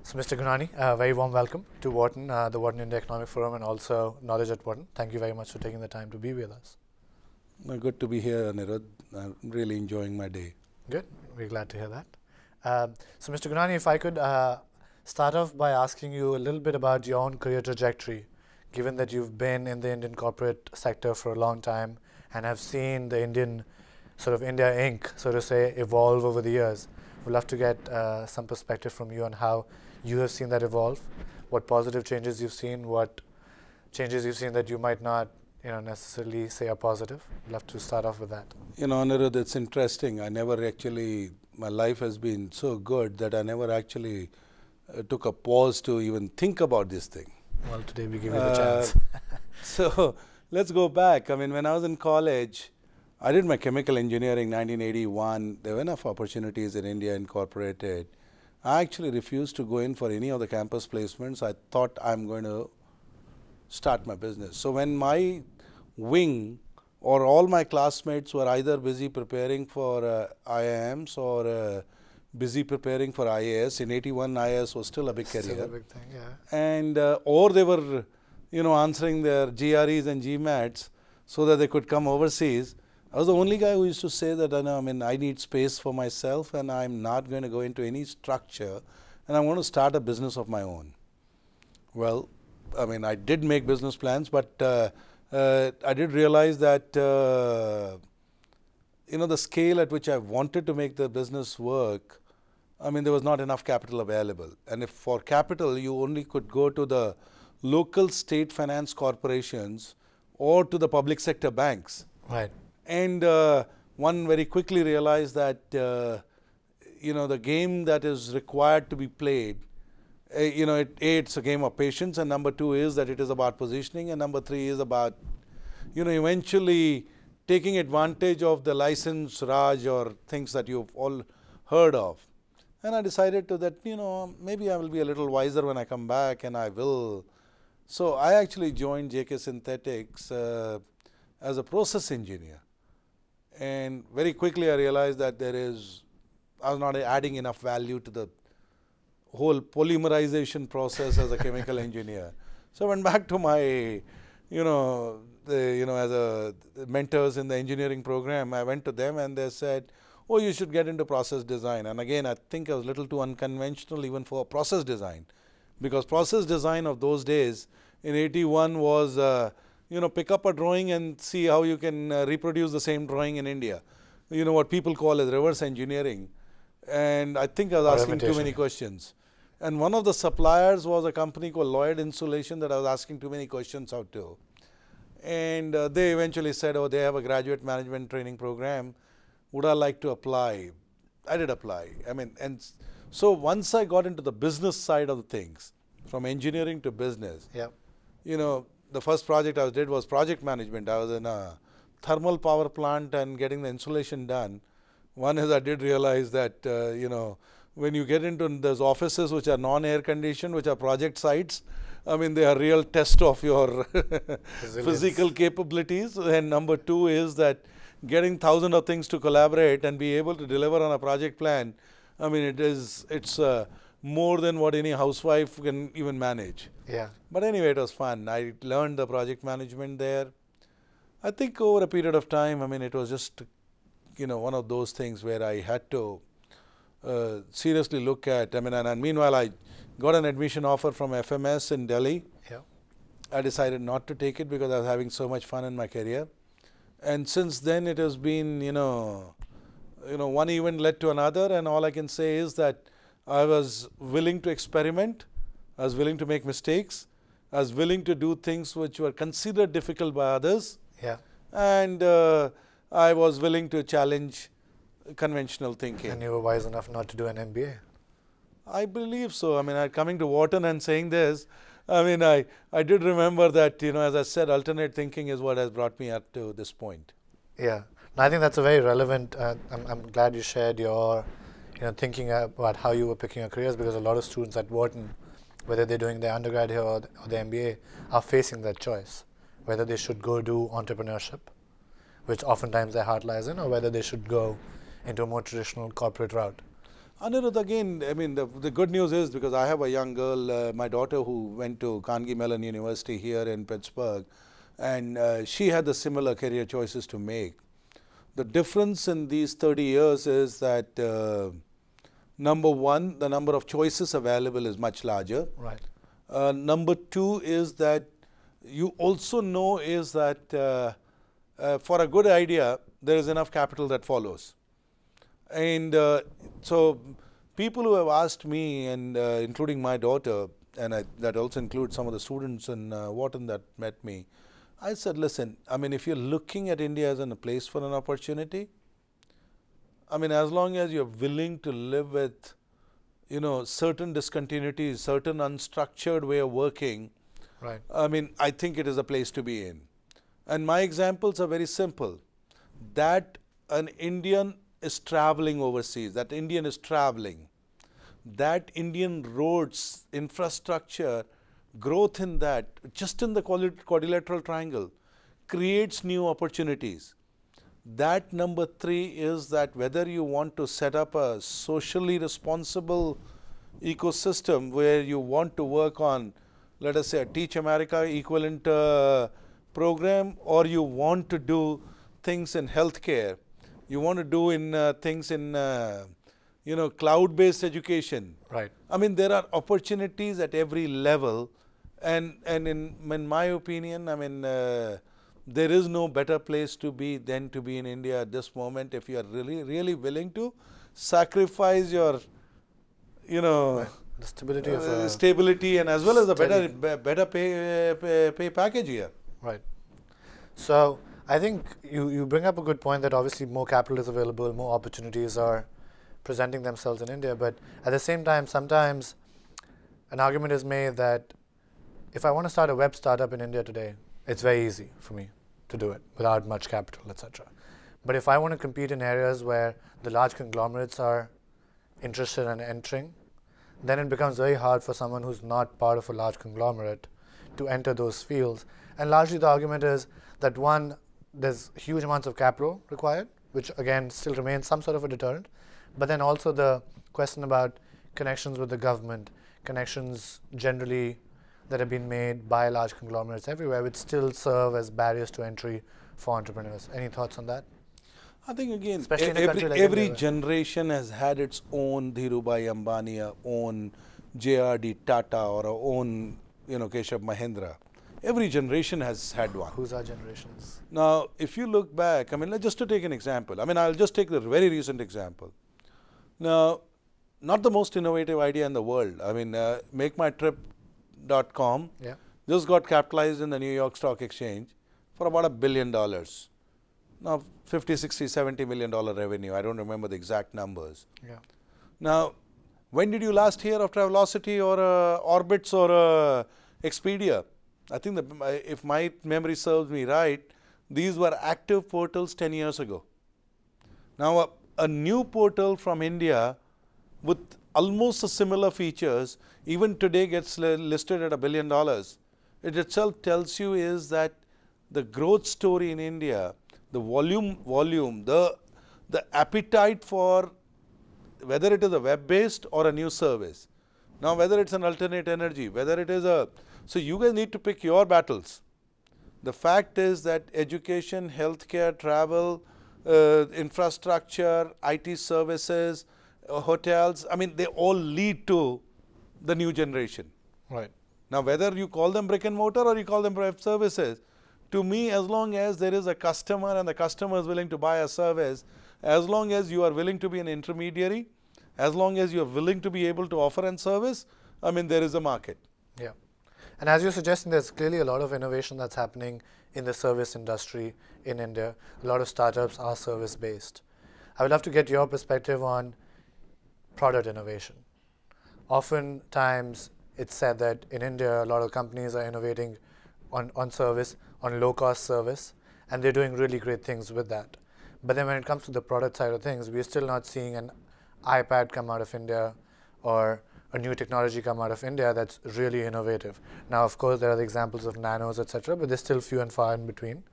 So, Mr. Gurnani, very warm welcome to Wharton, the Wharton India Economic Forum, and also Knowledge at Wharton. Thank you very much for taking the time to be with us. Good to be here, Anirudh. I'm really enjoying my day. Good. We're glad to hear that. So, Mr. Gurnani, if I could start off by asking you a little bit about your own career trajectory, given that you've been in the Indian corporate sector for a long time and have seen the Indian, sort of India Inc., so to say, evolve over the years. We'd love to get some perspective from you on how you have seen that evolve, what positive changes you've seen, what changes you've seen that you might not necessarily say are positive. We'd love to start off with that. Anirudh, it's interesting. My life has been so good that I never actually took a pause to even think about this thing. Well, today we give you the chance. So let's go back. When I was in college, I did my chemical engineering 1981. There were enough opportunities in India Incorporated. I actually refused to go in for any of the campus placements. I thought I'm going to start my business. So when my wing or all my classmates were either busy preparing for IIMs or busy preparing for IAS, in 81 IAS was still a big career. Still a big thing, yeah. And or they were, answering their GREs and GMATs so that they could come overseas. I was the only guy who used to say that I need space for myself and I'm not going to go into any structure and I want to start a business of my own. Well, I did make business plans, but I did realize that the scale at which I wanted to make the business work, there was not enough capital available. And if for capital you only could go to the local state finance corporations or to the public sector banks. Right. And one very quickly realized that, the game that is required to be played, it's a game of patience, and number two is that it is about positioning, and number three is about, eventually taking advantage of the license Raj or things that you've all heard of. And I decided that, maybe I will be a little wiser when I come back, and I will. So I actually joined JK Synthetics as a process engineer. And very quickly I realized that I was not adding enough value to the whole polymerization process as a chemical engineer. So I went back to my, as a mentors in the engineering program. I went to them and they said, oh, you should get into process design. And again, I think I was a little too unconventional even for process design, because process design of those days in 81 was pick up a drawing and see how you can reproduce the same drawing in India. What people call as reverse engineering. And I think I was asking too many questions. And one of the suppliers was a company called Lloyd Insulation that I was asking too many questions out to. And they eventually said, oh, they have a graduate management training program. Would I like to apply? I did apply. And so once I got into the business side of things, from engineering to business, yeah. The first project I did was project management. I was in a thermal power plant and getting the insulation done. One is I did realize that, when you get into those offices which are non-air conditioned, which are project sites, they are real test of your physical capabilities. And number two is that getting thousands of things to collaborate and be able to deliver on a project plan, it's more than what any housewife can even manage. Yeah. But anyway, it was fun. I learned the project management there. I think over a period of time, it was just, one of those things where I had to seriously look at. And meanwhile, I got an admission offer from FMS in Delhi. Yeah. I decided not to take it because I was having so much fun in my career. And since then, it has been, one event led to another. And all I can say is that I was willing to experiment. I was willing to make mistakes. I was willing to do things which were considered difficult by others. Yeah. And I was willing to challenge conventional thinking. And you were wise enough not to do an MBA. I believe so. Coming to Wharton and saying this, I did remember that, as I said, alternate thinking is what has brought me up to this point. Yeah. No, I think that's a very relevant, I'm glad you shared your thinking about how you were picking your careers, because a lot of students at Wharton, whether they're doing their undergrad here or their MBA, are facing that choice, whether they should go do entrepreneurship, which oftentimes their heart lies in, or whether they should go into a more traditional corporate route. Anirudh, again, I mean, the good news is, because I have a young girl, my daughter, who went to Carnegie Mellon University here in Pittsburgh, and she had the similar career choices to make. The difference in these 30 years is that, number one, the number of choices available is much larger. Right. Number two is that you also know is that for a good idea, there is enough capital that follows. And so people who have asked me, and including my daughter, and that also includes some of the students in Wharton that met me, I said, listen, I mean, if you're looking at India as a place for an opportunity, I mean, as long as you're willing to live with, you know, certain discontinuities, certain unstructured way of working, Right. I mean, I think it is a place to be in. And my examples are very simple. That an Indian is traveling overseas, that Indian is traveling, that Indian roads, infrastructure, growth in that, just in the quadrilateral triangle, creates new opportunities. That number three is that whether you want to set up a socially responsible ecosystem where you want to work on, let us say, a Teach America equivalent program, or you want to do things in healthcare, you want to do in things in you know, cloud-based education. Right. I mean, there are opportunities at every level, and in my opinion, I mean, there is no better place to be than to be in India at this moment if you are really willing to sacrifice your, you know, Right. The stability of stability, and as well as a better pay package here. Right. So I think you bring up a good point that obviously more capital is available, more opportunities are presenting themselves in India, but at the same time, sometimes an argument is made that if I want to start a web startup in India today, it's very easy for me to do it without much capital, etc. But if I want to compete in areas where the large conglomerates are interested in entering, then it becomes very hard for someone who's not part of a large conglomerate to enter those fields. And largely the argument is that one, there's huge amounts of capital required, which again still remains some sort of a deterrent, but then also the question about connections with the government, connections generally that have been made by large conglomerates everywhere, which still serve as barriers to entry for entrepreneurs. Any thoughts on that? I think again, Especially in a country like every India, generation has had its own Dhirubhai Ambani, own JRD Tata, or our own, you know, Keshav Mahindra. Every generation has had one. Who's our generations? Now, if you look back, I mean, just to take an example, I mean, I'll just take the very recent example. Now, not the most innovative idea in the world. I mean, MakeMyTrip.com just got capitalized in the New York Stock Exchange for about $1 billion. Now, 50, 60, $70 million revenue. I don't remember the exact numbers. Yeah. Now, when did you last hear of Travelocity or Orbitz or Expedia? I think if my memory serves me right, these were active portals 10 years ago. Now, a new portal from India with almost similar features, even today gets listed at $1 billion. It itself tells you is that the growth story in India, the volume, the appetite for whether it is a web-based or a new service. Now, whether it's an alternate energy, whether it is a, so you guys need to pick your battles. The fact is that education, healthcare, travel, infrastructure, IT services, hotels, I mean, they all lead to the new generation. Right. Now, whether you call them brick and mortar or you call them web services, to me, as long as there is a customer and the customer is willing to buy a service, as long as you are willing to be an intermediary, as long as you are willing to be able to offer and service, I mean, there is a market. Yeah. And as you're suggesting, there's clearly a lot of innovation that's happening in the service industry in India. A lot of startups are service-based. I would love to get your perspective on product innovation. Oftentimes, it's said that in India, a lot of companies are innovating on service, on low-cost service, and they're doing really great things with that. But then when it comes to the product side of things, we're still not seeing an iPad come out of India or a new technology come out of India that's really innovative. Now, of course, there are the examples of nanos, etc., but they're still few and far in between.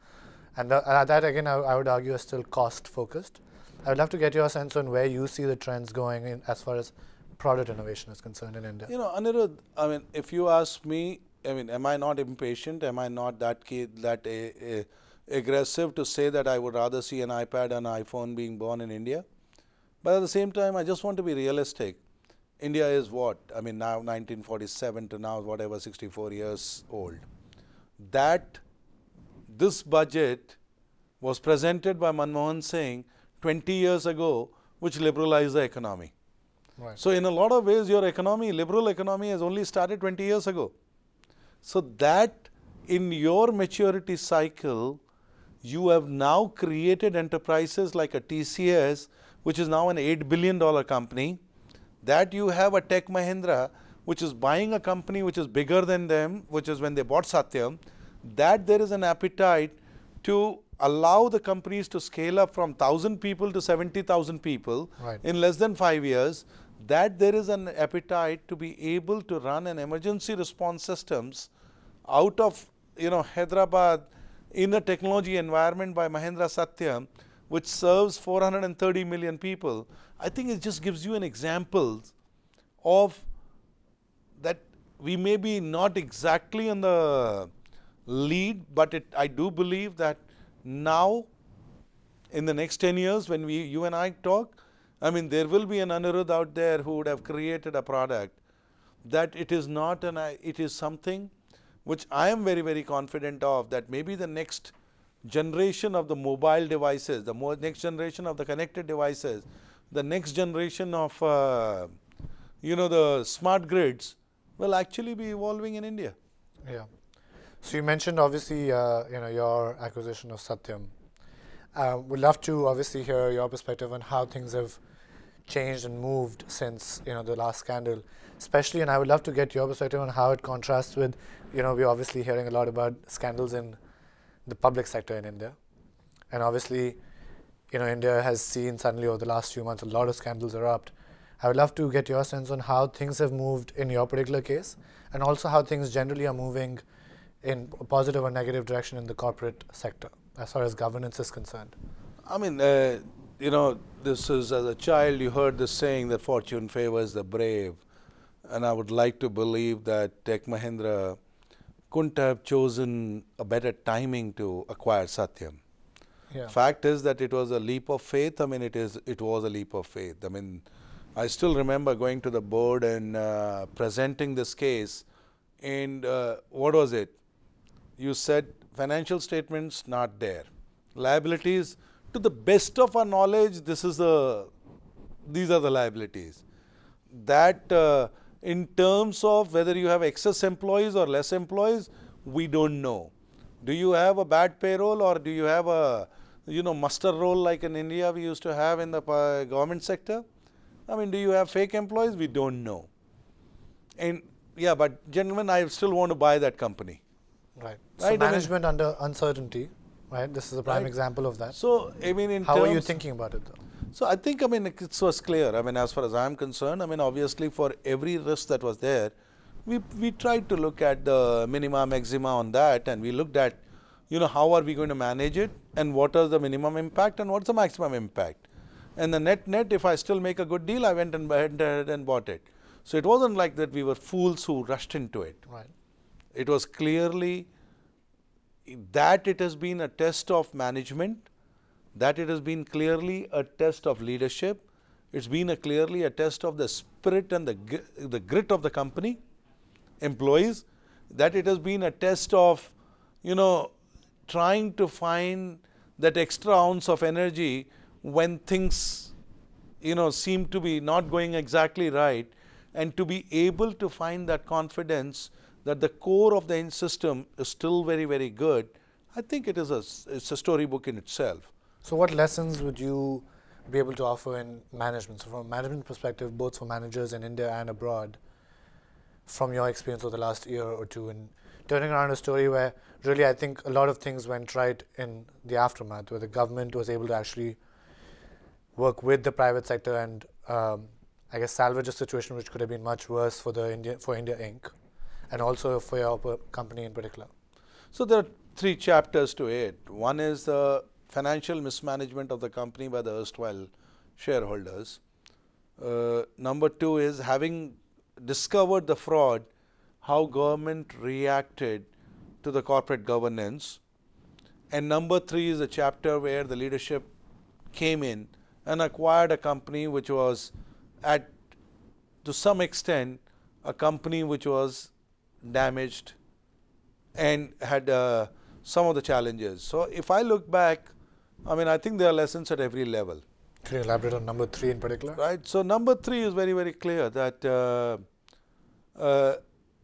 And that, again, I would argue, is still cost-focused. I would love to get your sense on where you see the trends going in as far as product innovation is concerned in India. You know, Anirudh, I mean, if you ask me, I mean, am I not impatient? Am I not that aggressive to say that I would rather see an iPad and an iPhone being born in India? But at the same time, I just want to be realistic. India is what? I mean, now 1947 to now, whatever, 64 years old. That this budget was presented by Manmohan Singh 20 years ago, which liberalized the economy. Right. So in a lot of ways, your economy, liberal economy, has only started 20 years ago. So that in your maturity cycle, you have now created enterprises like a TCS, which is now an $8 billion company, that you have a Tech Mahindra, which is buying a company which is bigger than them, which is when they bought Satyam, that there is an appetite to allow the companies to scale up from 1,000 people to 70,000 people in less than 5 years, that there is an appetite to be able to run an emergency response systems out of, you know, Hyderabad in a technology environment by Mahindra Satyam, which serves 430 million people. I think it just gives you an example of that we may be not exactly on the lead, but I do believe that now in the next 10 years when you and I talk, I mean, there will be an Anirudh out there who would have created a product that it is not it is something which I am very, very confident of, that maybe the next generation of the mobile devices, the next generation of the connected devices, the next generation of, you know, the smart grids will actually be evolving in India. Yeah. So you mentioned obviously, you know, your acquisition of Satyam. We'd love to obviously hear your perspective on how things have changed and moved since, you know, the last scandal, especially, and I would love to get your perspective on how it contrasts with, you know, we're obviously hearing a lot about scandals in the public sector in India. And obviously, you know, India has seen suddenly over the last few months a lot of scandals erupt. I would love to get your sense on how things have moved in your particular case, and also how things generally are moving in a positive or negative direction in the corporate sector as far as governance is concerned. I mean, you know, this is, as a child, you heard this saying that fortune favors the brave. And I would like to believe that Tech Mahindra couldn't have chosen a better timing to acquire Satyam. Yeah. Fact is that it was a leap of faith. I mean, it was a leap of faith. I mean, I still remember going to the board and presenting this case. And what was it? You said financial statements not there. Liabilities, to the best of our knowledge, these are the liabilities. That in terms of whether you have excess employees or less employees, we don't know. Do you have a bad payroll, or do you have a, you know, muster roll like in India we used to have in the government sector? I mean, do you have fake employees? We don't know. And yeah, but gentlemen, I still want to buy that company. Right. So management under uncertainty, right? This is a prime example of that. So, I mean, how are you thinking about it though? So, I think, I mean, it was clear. I mean, as far as I am concerned, I mean, obviously for every risk that was there, we tried to look at the minima, maxima on that, and we looked at, you know, how are we going to manage it, and what is the minimum impact and what's the maximum impact. And the net, if I still make a good deal, I went and bought it. So, it wasn't like that we were fools who rushed into it. Right. It was clearly that it has been a test of management, that it has been clearly a test of leadership, it's been clearly a test of the spirit and the grit of the company, employees, that it has been a test of, you know, trying to find that extra ounce of energy when things, you know, seem to be not going exactly right, and to be able to find that confidence that the core of the end system is still very, very good. I think it's a storybook in itself. So what lessons would you be able to offer in management? So from a management perspective, both for managers in India and abroad, from your experience over the last year or two, in turning around a story where really I think a lot of things went right in the aftermath, where the government was able to actually work with the private sector and I guess salvage a situation which could have been much worse for India Inc. and also for your company in particular. So there are 3 chapters to it. One is the financial mismanagement of the company by the erstwhile shareholders. Number two is having discovered the fraud, how government reacted to the corporate governance. And number three is a chapter where the leadership came in and acquired a company which was to some extent a company which was damaged and had some of the challenges. So if I look back, I mean, I think there are lessons at every level. Can you elaborate on number three in particular? Right. So number three is very, very clear that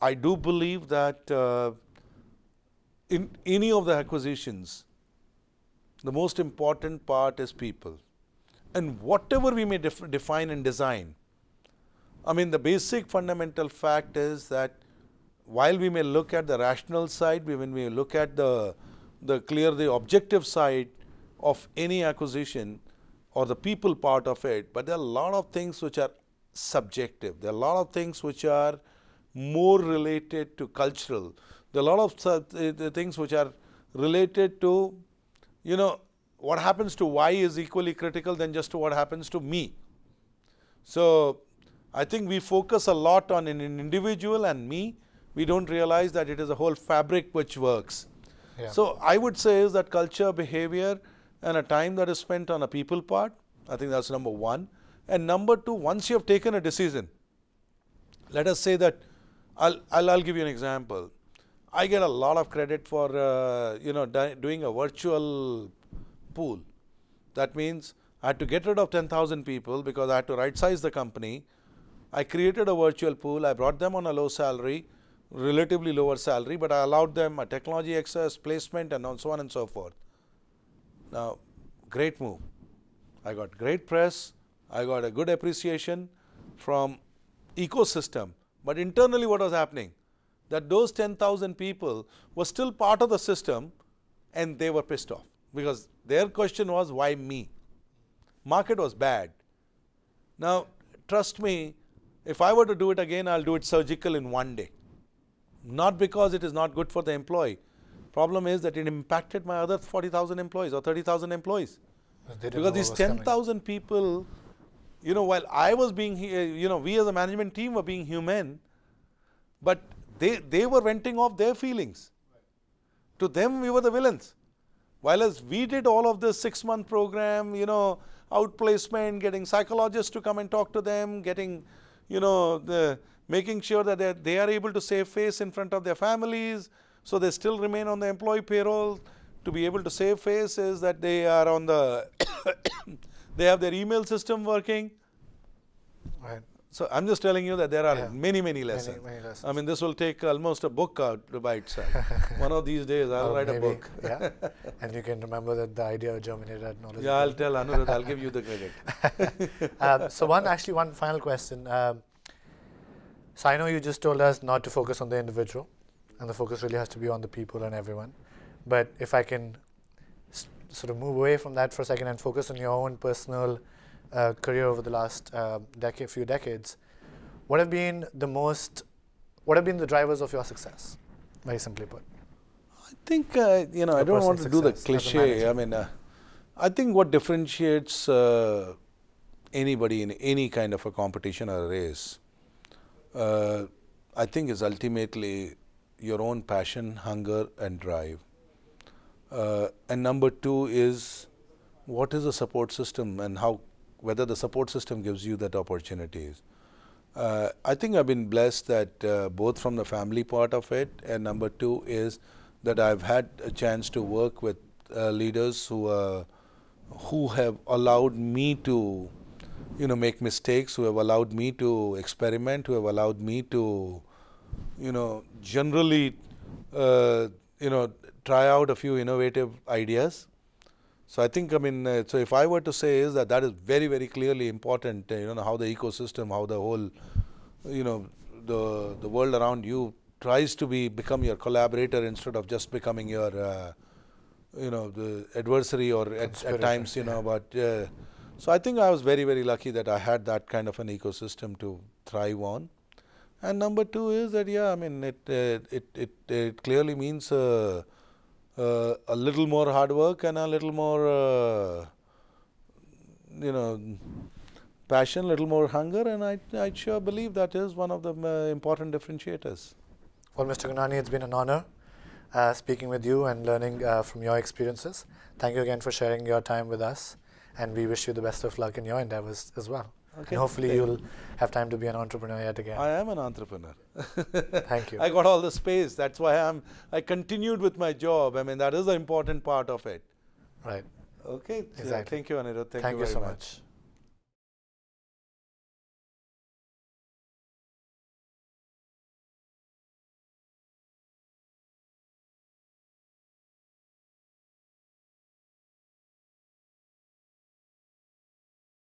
I do believe that in any of the acquisitions, the most important part is people. And whatever we may define and design, I mean, the basic fundamental fact is that while we may look at the rational side, when we look at the objective side of any acquisition or the people part of it, but there are a lot of things which are subjective. There are a lot of things which are more related to cultural. There are a lot of things which are related to, what happens to Y is equally critical than just what happens to me. So I think we focus a lot on an individual and me. We don't realize that it is a whole fabric which works. Yeah. So I would say is that culture, behavior, and a time that is spent on a people part, I think that's number one. And number two, once you have taken a decision, let us say that, I'll give you an example. I get a lot of credit for, doing a virtual pool. That means I had to get rid of 10,000 people because I had to right size the company. I created a virtual pool. I brought them on a low salary, relatively lower salary, but I allowed them a technology access, placement, and so on and so forth. Now, great move. I got great press. I got a good appreciation from ecosystem. But internally, what was happening? That those 10,000 people were still part of the system and they were pissed off because their question was, why me? Market was bad. Now, trust me, if I were to do it again, I'll do it surgical in one day. Not because it is not good for the employee. Problem is that it impacted my other 40,000 employees or 30,000 emploes. Because these 10,000 people, while I was being, we as a management team were being human, but they were venting off their feelings. To them, we were the villains. While as we did all of this 6-month program, outplacement, getting psychologists to come and talk to them, getting, making sure that they are able to save face in front of their families, so they still remain on the employee payroll. To be able to save face is that they are on the, they have their email system working. Right. So I'm just telling you that there are many lessons. Many lessons. I mean, this will take almost a book out by itself. One of these days, I'll write a book. Yeah. And you can remember that the idea germinated at Knowledge. Yeah, I'll tell Anuruddha, I'll give you the credit. So one final question. So I know you just told us not to focus on the individual, and the focus really has to be on the people and everyone. But if I can sort of move away from that for a second and focus on your own personal career over the last few decades, what have been the drivers of your success, very simply put? I think, I don't want to do the cliche. I mean, I think what differentiates anybody in any kind of a competition or a race, I think is ultimately your own passion, hunger, and drive. And number two is what is the support system and whether the support system gives you that opportunities. I think I've been blessed that both from the family part of it, and number two is that I've had a chance to work with leaders who have allowed me to make mistakes, who have allowed me to experiment, who have allowed me to generally try out a few innovative ideas. So I think, so if I were to say is that is very, very clearly important, how the ecosystem, how the whole, the world around you tries to become your collaborator instead of just becoming your, the adversary or at times, but so I think I was very, very lucky that I had that kind of an ecosystem to thrive on. And number two is that, it clearly means a little more hard work and a little more, passion, a little more hunger, and I sure believe that is one of the important differentiators. Well, Mr. Gurnani, it's been an honor speaking with you and learning from your experiences. Thank you again for sharing your time with us, and we wish you the best of luck in your endeavors as well. Okay. And hopefully you'll have time to be an entrepreneur yet again. I am an entrepreneur. Thank you. I got all the space. That's why I continued with my job. I mean, that is the important part of it. Right. Okay. Exactly. Thank you, Anirudh. Thank you so much.